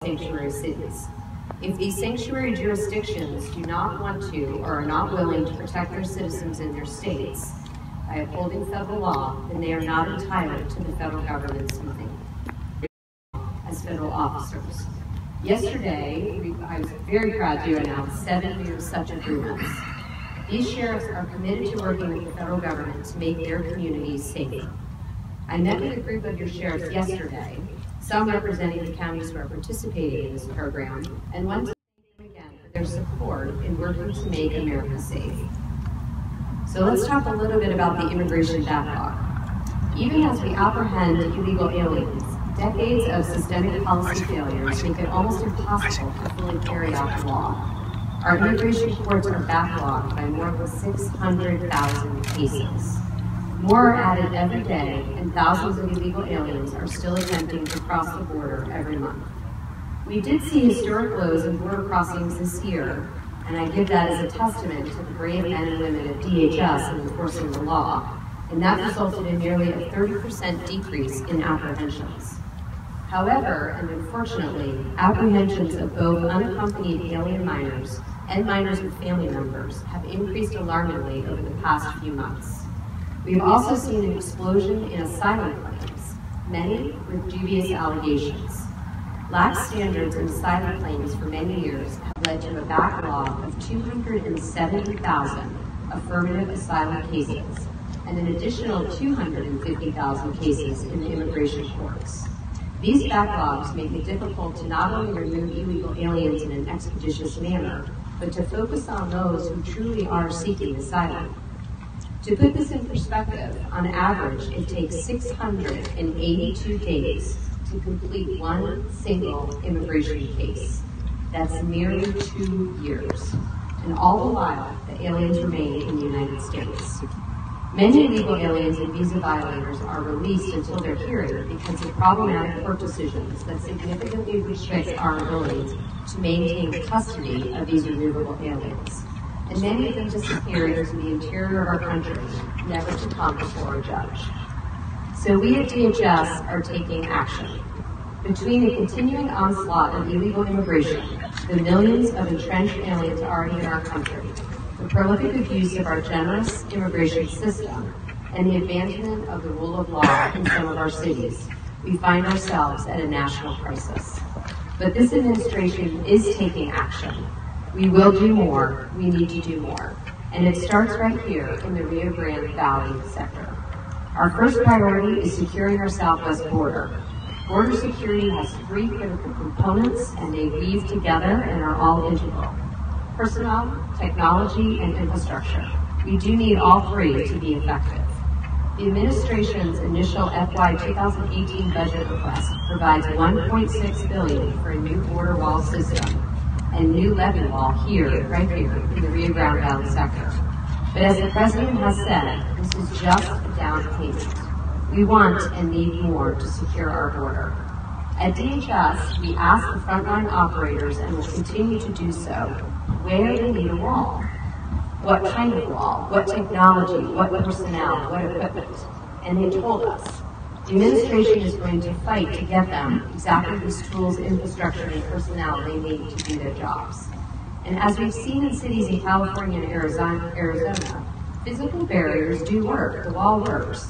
sanctuary cities. If these sanctuary jurisdictions do not want to or are not willing to protect their citizens in their states by upholding federal law, then they are not entitled to the federal government's funding as federal officers. Yesterday, I was very proud to announce 7 new such agreements. These sheriffs are committed to working with the federal government to make their communities safer. I met with a group of your sheriffs yesterday, some representing the counties who are participating in this program, and want to thank them again for their support in working to make America safe. So let's talk a little bit about the immigration backlog. Even as we apprehend illegal aliens, decades of systemic policy failures make it almost impossible to fully carry out the law. Our immigration courts are backlogged by more than 600,000 cases. More are added every day, and thousands of illegal aliens are still attempting to cross the border every month. We did see historic lows in border crossings this year, and I give that as a testament to the brave men and women at DHS in enforcing the law, and that resulted in nearly a 30% decrease in apprehensions. However, and unfortunately, apprehensions of both unaccompanied alien minors and minors with family members have increased alarmingly over the past few months. We have also seen an explosion in asylum claims, many with dubious allegations. Lax standards in asylum claims for many years have led to a backlog of 270,000 affirmative asylum cases and an additional 250,000 cases in the immigration courts. These backlogs make it difficult to not only remove illegal aliens in an expeditious manner, but to focus on those who truly are seeking asylum. To put this in perspective, on average, it takes 682 days to complete one single immigration case. That's nearly 2 years. And all the while, the aliens remain in the United States. Many illegal aliens and visa violators are released until their hearing because of problematic court decisions that significantly restrict our ability to maintain custody of these removable aliens. And many of them disappear into the interior of our country, never to come before a judge. So we at DHS are taking action. Between the continuing onslaught of illegal immigration, the millions of entrenched aliens already in our country, the prolific abuse of our generous immigration system, and the advancement of the rule of law in some of our cities, we find ourselves at a national crisis. But this administration is taking action. We will do more. We need to do more. And it starts right here in the Rio Grande Valley sector. Our first priority is securing our southwest border. Border security has 3 critical components, and they weave together and are all integral: personnel, technology, and infrastructure. We do need all 3 to be effective. The administration's initial FY 2018 budget request provides $1.6 billion for a new border wall system and new levee wall right here in the Rio Grande Valley sector. But as the President has said, this is just a down payment. We want and need more to secure our border. At DHS, we ask the frontline operators, and will continue to do so, where they need a wall. What kind of wall? What technology? What personnel? What equipment? And they told us. The administration is going to fight to get them exactly these tools, infrastructure, and personnel they need to do their jobs. And as we've seen in cities in California and Arizona, physical barriers do work. The wall works.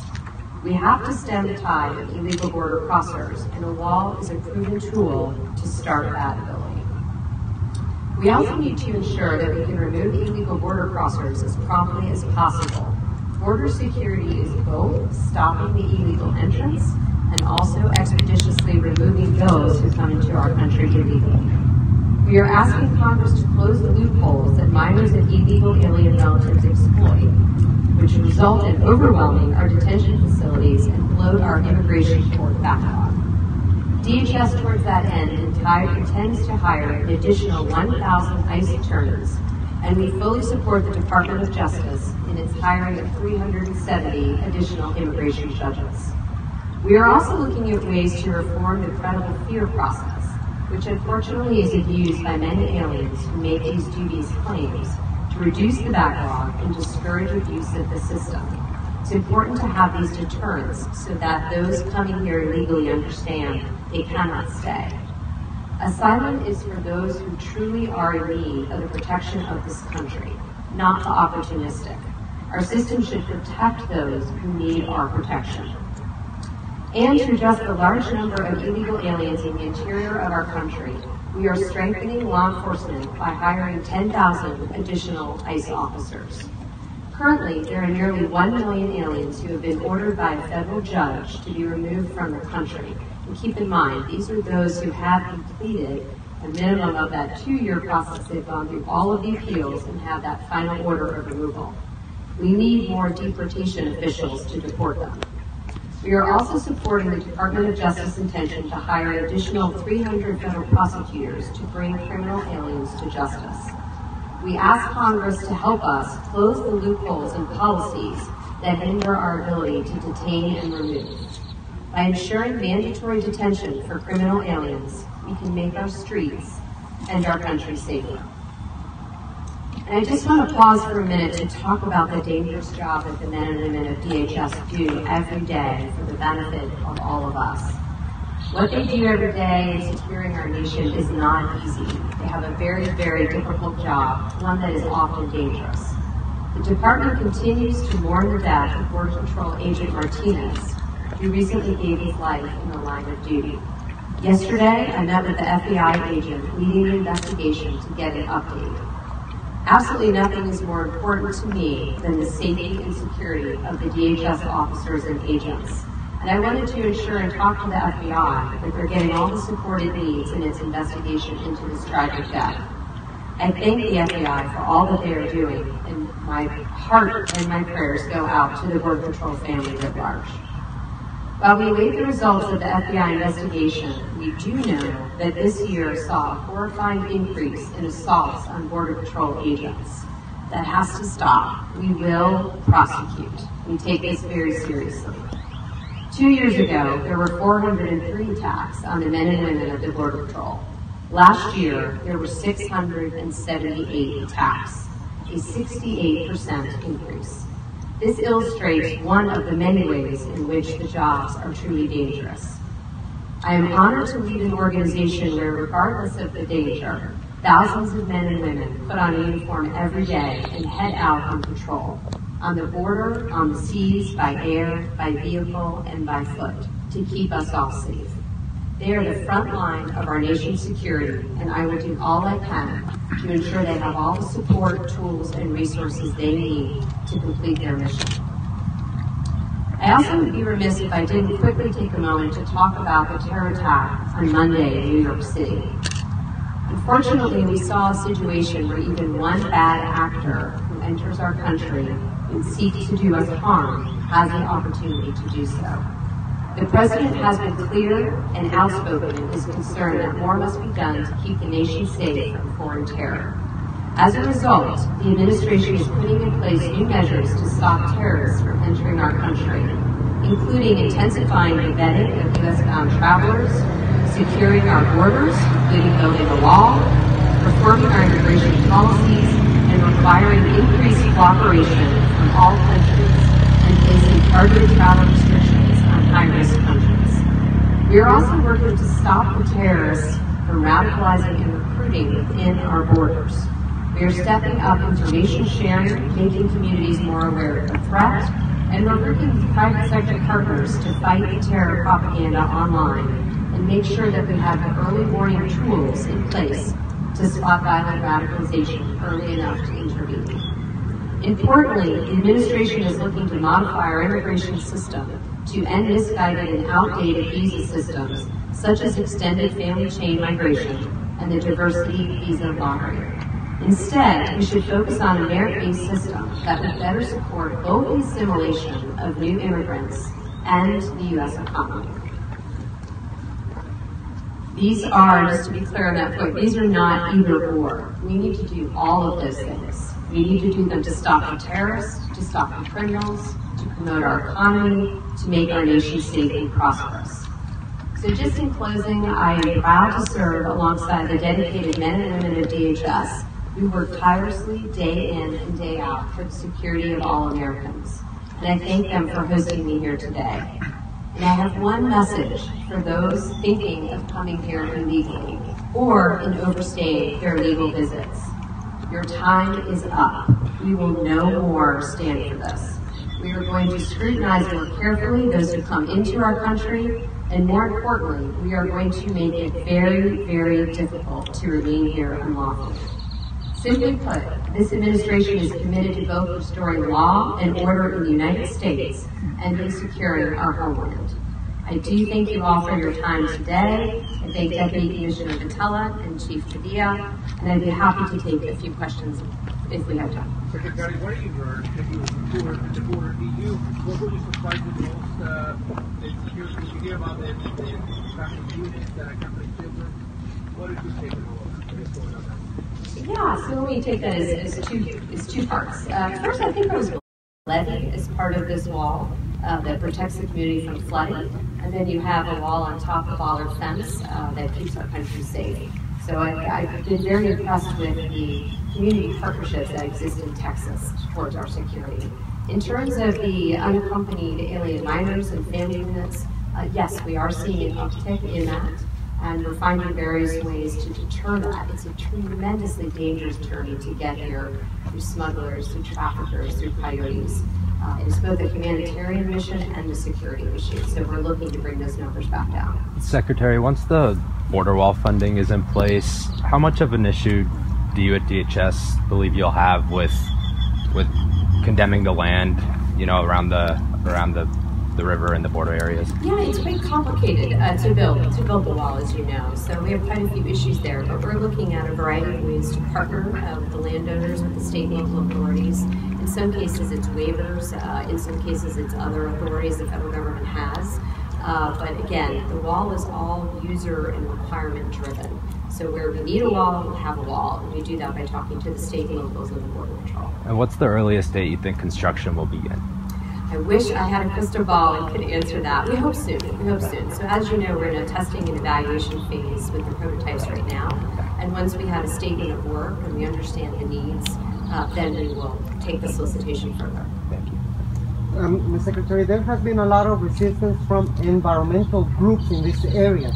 We have to stem the tide of illegal border crossers, and a wall is a proven tool to start that ability. We also need to ensure that we can remove illegal border crossers as promptly as possible. Border security is both stopping the illegal entrance and also expeditiously removing those who come into our country illegally. We are asking Congress to close the loopholes that minors and illegal alien relatives exploit, which result in overwhelming our detention facilities and bloat our immigration court backlog. DHS, towards that end, intends to hire an additional 1,000 ICE attorneys, and we fully support the Department of Justice in its hiring of 370 additional immigration judges. We are also looking at ways to reform the credible fear process, which unfortunately is abused by many aliens who make these dubious claims, to reduce the backlog and discourage abuse of the system. It's important to have these deterrents so that those coming here illegally understand they cannot stay. Asylum is for those who truly are in need of the protection of this country, not the opportunistic. Our system should protect those who need our protection. And to address the large number of illegal aliens in the interior of our country, we are strengthening law enforcement by hiring 10,000 additional ICE officers. Currently, there are nearly 1 million aliens who have been ordered by a federal judge to be removed from the country. And keep in mind, these are those who have completed a minimum of that 2-year process. They've gone through all of the appeals and have that final order of removal. We need more deportation officials to deport them. We are also supporting the Department of Justice intention to hire an additional 300 federal prosecutors to bring criminal aliens to justice. We ask Congress to help us close the loopholes and policies that hinder our ability to detain and remove. By ensuring mandatory detention for criminal aliens, we can make our streets and our country safer. And I just want to pause for a minute to talk about the dangerous job that the men and women of DHS do every day for the benefit of all of us. What they do every day in securing our nation is not easy. They have a very, very difficult job, one that is often dangerous. The department continues to mourn the death of Border Patrol Agent Martinez, who recently gave his life in the line of duty. Yesterday, I met with the FBI agent leading the investigation to get an update. Absolutely nothing is more important to me than the safety and security of the DHS officers and agents. And I wanted to ensure and talk to the FBI that they're getting all the support it needs in its investigation into this tragic death. I thank the FBI for all that they are doing, and my heart and my prayers go out to the Border Patrol family at large. While we await the results of the FBI investigation, we do know that this year saw a horrifying increase in assaults on Border Patrol agents. That has to stop. We will prosecute. We take this very seriously. 2 years ago, there were 403 attacks on the men and women of the Border Patrol. Last year, there were 678 attacks, a 68% increase. This illustrates one of the many ways in which the jobs are truly dangerous. I am honored to lead an organization where, regardless of the danger, thousands of men and women put on a uniform every day and head out on patrol, on the border, on the seas, by air, by vehicle, and by foot, to keep us all safe. They are the front line of our nation's security, and I will do all I can to ensure they have all the support, tools, and resources they need to complete their mission. I also would be remiss if I didn't quickly take a moment to talk about the terror attack on Monday in New York City. Unfortunately, we saw a situation where even one bad actor who enters our country and seeks to do us harm has the opportunity to do so. The President has been clear and outspoken in his concern that more must be done to keep the nation safe from foreign terror. As a result, the administration is putting in place new measures to stop terrorists from entering our country, including intensifying the vetting of U.S.-bound travelers, securing our borders, including building a wall, reforming our immigration policies, and requiring increased cooperation from all countries, and placing targeted travel restrictions on high-risk countries. We are also working to stop the terrorists from radicalizing and recruiting within our borders. We are stepping up information sharing, making communities more aware of the threat, and we're working with private sector partners to fight the terror propaganda online and make sure that we have the early warning tools in place to spot violent radicalization early enough to intervene. Importantly, the administration is looking to modify our immigration system to end misguided and outdated visa systems, such as extended family chain migration and the diversity visa lottery. Instead, we should focus on a merit-based system that would better support both the assimilation of new immigrants and the U.S. economy. These are, just to be clear on that point, these are not either or. We need to do all of those things. We need to do them to stop the terrorists, to stop the criminals, to promote our economy, to make our nation safe and prosperous. So just in closing, I am proud to serve alongside the dedicated men and women of DHS who work tirelessly day in and day out for the security of all Americans. And I thank them for hosting me here today. And I have one message for those thinking of coming here illegally or in overstaying their legal visits. Your time is up. We will no more stand for this. We are going to scrutinize more carefully those who come into our country, and more importantly, we are going to make it very, very difficult to remain here unlawfully. Simply put, this administration is committed to both restoring law and order in the United States and in securing our homeland. I do thank you all for your time today. I thank Deputy Commissioner Vitella and Chief Padilla, and I'd be happy to take a few questions if we have time. Secretary, what do you learn that you were at the border? What were you surprised the most? Did you hear about the traffic units that are company children? What did you take in all of that? What is going on there? Yeah, so let me take that as two parts. First, I think I was levy as part of this wall that protects the community from flooding, and then you have a wall on top of our fence that keeps our country safe. So I've been very impressed with the community partnerships that exist in Texas towards our security. In terms of the unaccompanied alien minors and family units, yes, we are seeing an uptick in that, and we're finding various ways to deter that. It's a tremendously dangerous journey to get here through smugglers, through traffickers, through coyotes. It's both a humanitarian mission and a security issue, so we're looking to bring those numbers back down. Secretary, once the border wall funding is in place, how much of an issue do you at DHS believe you'll have with condemning the land, around the river and the border areas? Yeah, it's quite complicated to build the wall, as you know. So we have quite a few issues there, but we're looking at a variety of ways to partner with the landowners, with the state and local authorities. In some cases, it's waivers. In some cases, it's other authorities the federal government has. But again, the wall is all user and requirement driven. So where we need a wall, we'll have a wall. And we do that by talking to the state and locals and the Border Patrol. And what's the earliest date you think construction will begin? I wish I had a crystal ball and could answer that. We hope soon. So as you know, we're in a testing and evaluation phase with the prototypes right now. And once we have a statement of work and we understand the needs, then we will take the solicitation further. Thank you. Ms. Secretary, there has been a lot of resistance from environmental groups in this area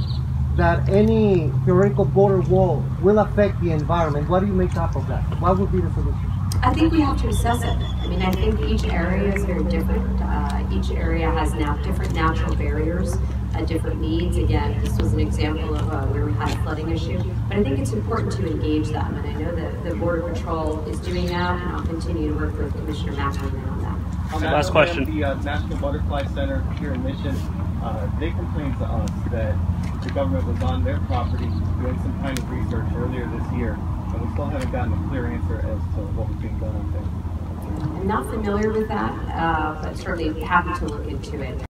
that any theoretical border wall will affect the environment. What do you make up of that? What would be the solution? I think we have to assess it. I think each area is very different. Each area has now different natural barriers, different needs. Again, this was an example of where we had a flooding issue. But I think it's important to engage them, and I know that the Border Patrol is doing that, and I'll continue to work with Commissioner McElroy on that. Last question. The National Butterfly Center here in Mission, they complained to us that the government was on their property doing some kind of research earlier this year, and we still haven't gotten a clear answer as to what was being done up there. I'm not familiar with that, but certainly happy to look into it.